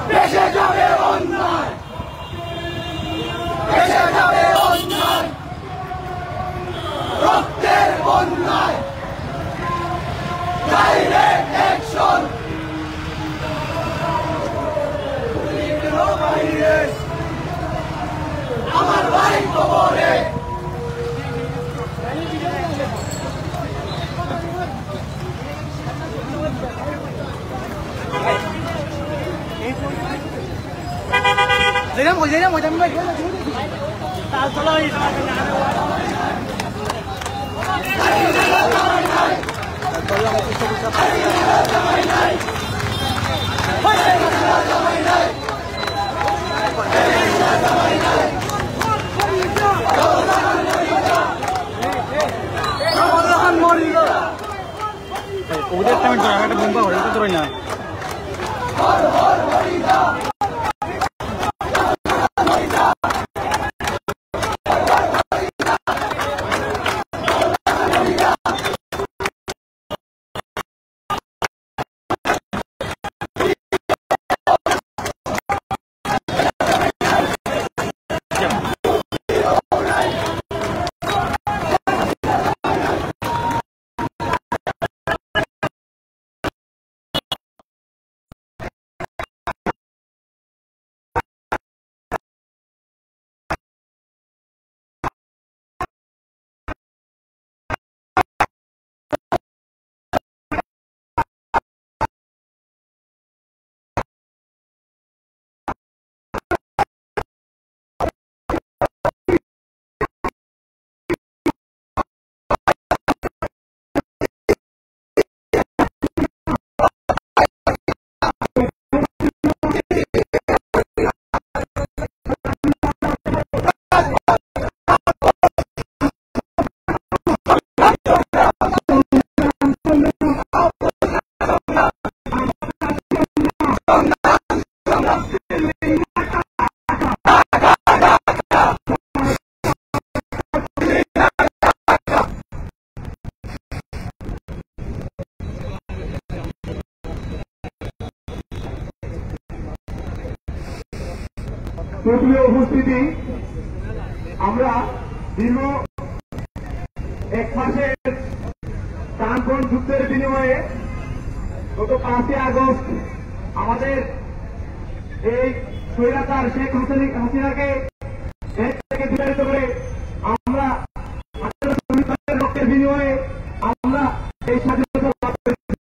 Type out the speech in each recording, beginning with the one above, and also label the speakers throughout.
Speaker 1: দেশে যাবে অন্যায়। ওদের টাইম তো একটা বোম্বা হয়ে তো ধরে না
Speaker 2: সুপ্রিয় উপস্থিতি, আমরা দীর্ঘ 1 মাসের প্রাণপণ যুদ্ধের বিনিময়ে গত 5 আগস্ট আমাদের এই স্বৈরাচার শেখ হাসিনাকে দেশ থেকে বিতাড়িত করে আমরা রক্তের বিনিময়ে আমরা এই স্বাধীনতা লাভ করেছি।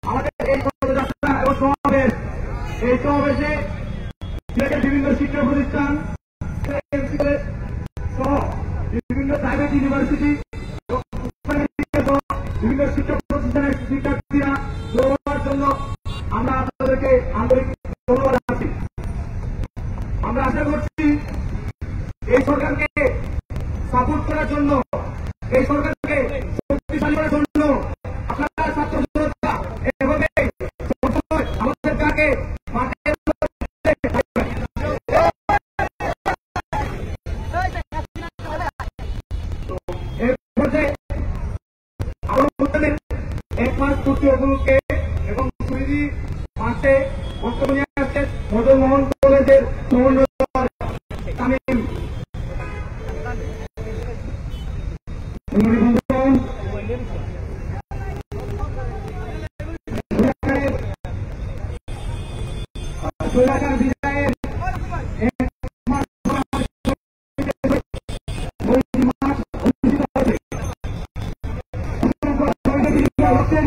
Speaker 2: আমাদের এই পদযাত্রা এবং সমাবেশ, এই সমাবেশে সিলেটের বিভিন্ন শিক্ষা প্রতিষ্ঠান সহ বিভিন্ন প্রাইভেট ইউনিভার্সিটি বিভিন্ন শিক্ষা প্রতিষ্ঠানের শিক্ষার্থীরা দৌড়ানোর জন্য আমরা আপনাদেরকে আন্তরিক ধন্যবাদ জানাচ্ছি। আমরা আশা করছি এই সরকারকে সাপোর্ট করার জন্য, এই সরকারকে শক্তিশালী করার জন্য আপনারা ছাত্র জনতা এভাবে আমাদের কাকে এক মাস পূর্তি উপলক্ষে এবং সুইদি মাসে বক্তব্য নিয়ে আসছেন মদনমোহন কলেজের তামিম। বিদায়ের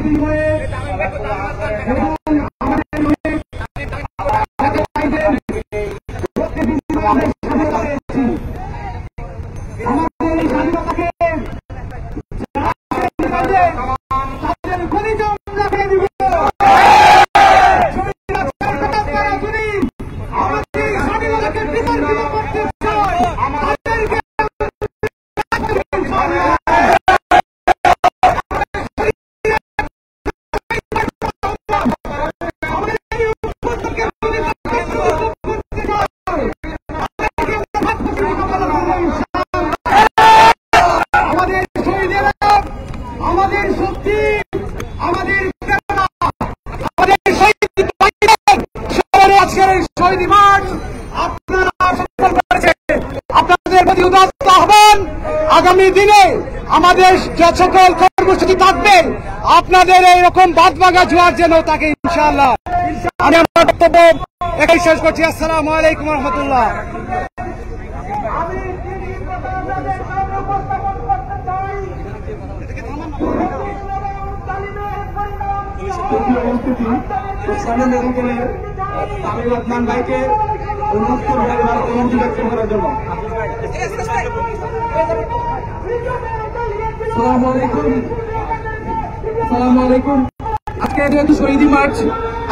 Speaker 2: বিনিময়ে আপনাদের প্রতি উদাত্ত আহ্বান, আগামী দিনে আমাদের যে সকল কর্মসূচি থাকবে আপনাদের এইরকম বাদবাগা জোয়ার যেন তাকে ইনশাআল্লাহ। আমি আমার বক্তব্য এখানে শেষ করছি। আসসালামু আলাইকুম রহমতুল্লাহ। উপস্থিতি সামনে মেডিকেলের তামিল আদনান ভাইকে অনুরোধ করবো অনুমতি ব্যক্ত করার জন্য। আসসালামু আলাইকুম। আসসালামু আলাইকুম। আজকে যেহেতু শহীদ মার্চ,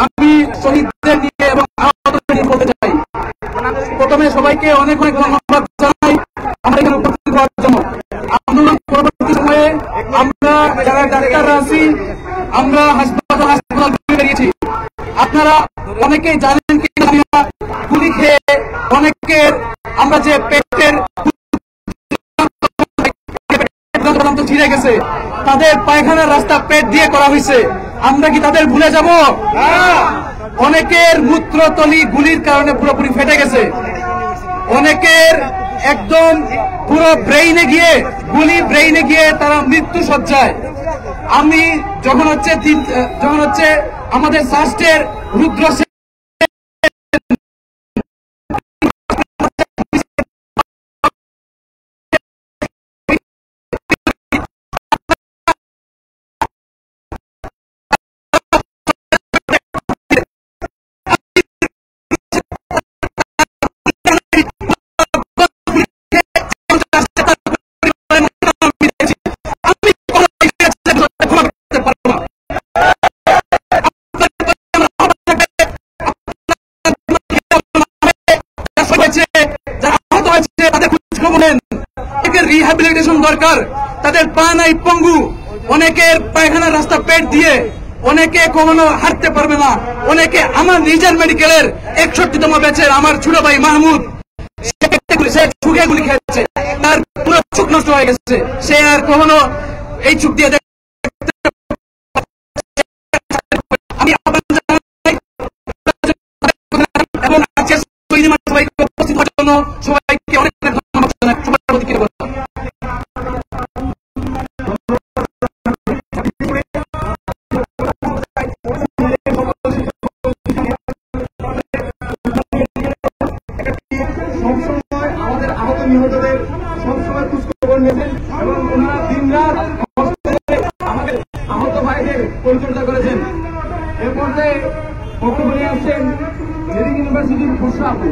Speaker 2: আমি শহীদদের নিয়ে এবং আহতদের নিয়ে বলতে চাই। প্রথমে সবাইকে অনেক অনেক ধন্যবাদ জানাই আমরা এখানে উপস্থিত হওয়ার জন্য। আন্দোলন পরবর্তী সময়ে আমরা যারা ডাক্তাররা আছি, আমরা হাসপাতাল বেরিয়েছি। আপনারা অনেকেই জানেন কি গুলি খেয়ে অনেকের আমরা যে পেটের ছিঁড়ে গেছে, তাদের পায়খানার রাস্তা পেট দিয়ে করা হয়েছে। আমরা কি তাদের ভুলে যাব? অনেকের মূত্রতলি গুলির কারণে পুরোপুরি ফেটে গেছে, অনেকের একদম পুরো ব্রেইনে গিয়ে তারা মৃত্যু সজ্জায়। আমি যখন হচ্ছে আমাদের সাস্টের রুদ্র রিহ্যাবিলিটেশন দরকার, তাদের পা নাই পঙ্গু, অনেকের পায়খানার রাস্তা পেট দিয়ে, অনেকে কখনো হাঁটতে পারবে না, অনেকে আমার নিজের মেডিকেলের 61তম ব্যাচের আমার ছোট ভাই মাহমুদ, সে চোখে গুলি খেয়েছে, তার পুরো চোখ নষ্ট হয়ে গেছে, সে আর কখনো এই চোখ দিয়ে আমি এবং আজকে উপস্থিত হওয়ার জন্য সবাইকে অনেক ধন্যবাদ জানাই। সবার প্রতি সবসময় আমাদের আহত নিহতদের সবসময় খোঁজখবর নিয়েছেন এবং ওনারা দিনরাত আমাদের আহত ভাইদের পরিচর্যা করেছেন। এর মধ্যে বক্তব্য নিয়ে আসছেন মেডিকেল ইউনিভার্সিটির খসড়া আপু।